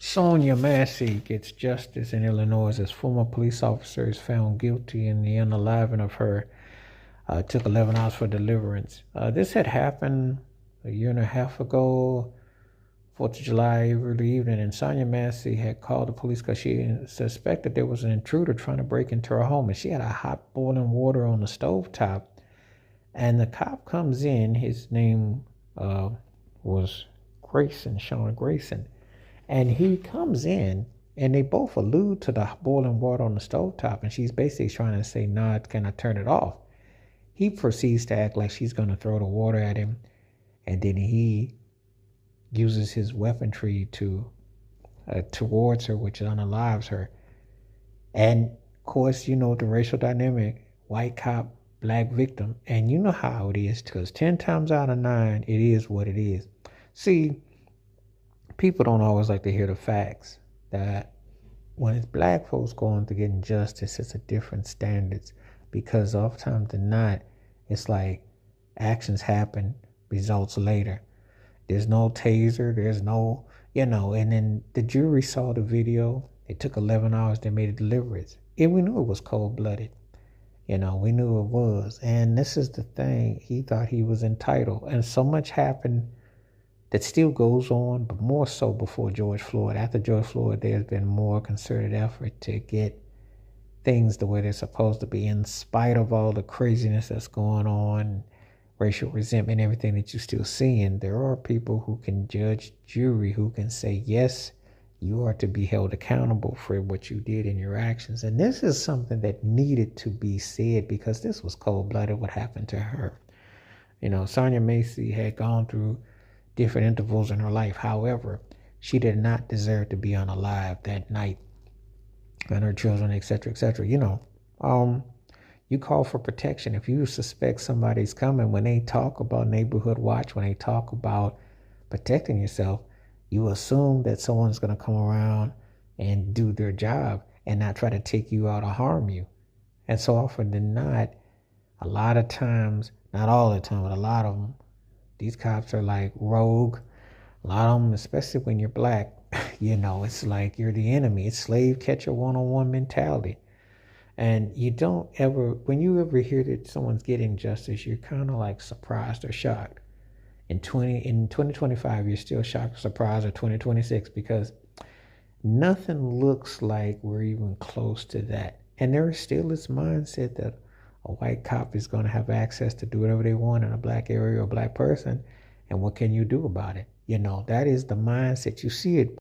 Sonya Massey gets justice in Illinois as former police officer is found guilty in the unaliving of her. It took 11 hours for deliverance. This had happened a year and a half ago, 4th of July, early evening, and Sonya Massey had called the police because she suspected there was an intruder trying to break into her home, and she had a hot boiling water on the stove top. And the cop comes in. His name was Sean Grayson. And he comes in and they both allude to the boiling water on the stovetop. And she's basically trying to say, "Nah, can I turn it off?" He proceeds to act like she's going to throw the water at him. And then he uses his weaponry towards her, which unalives her. And of course, you know the racial dynamic, white cop, black victim. And you know how it is, because 10 times out of 9, it is what it is. See, people don't always like to hear the facts that when it's black folks going to getting justice, it's a different standards, because oftentimes than not, it's like actions happen, results later. There's no taser, there's no, and then the jury saw the video. It took 11 hours, they made a deliverance. And we knew it was cold blooded. We knew it was. And this is the thing, he thought he was entitled. And so much happened that still goes on, but more so before George Floyd. After George Floyd, there's been more concerted effort to get things the way they're supposed to be, in spite of all the craziness that's going on, racial resentment, everything that you're still seeing. There are people who can judge jury, who can say, yes, you are to be held accountable for what you did in your actions. And this is something that needed to be said, because this was cold-blooded what happened to her. Sonya Massey had gone through different intervals in her life. However, she did not deserve to be unalived that night, and her children, etc., etc. You call for protection. If you suspect somebody's coming, when they talk about neighborhood watch, when they talk about protecting yourself, you assume that someone's going to come around and do their job and not try to take you out or harm you. And so often than not, a lot of times, not all the time, but a lot of them, these cops are like rogue. A lot of them, especially when you're black, it's like you're the enemy. It's slave catcher one-on-one mentality. And you don't ever, when you ever hear that someone's getting justice, you're kind of like surprised or shocked. In 2025, you're still shocked or surprised, or 2026, because nothing looks like we're even close to that. And there is still this mindset that a white cop is going to have access to do whatever they want in a black area or a black person. And what can you do about it? That is the mindset. You see it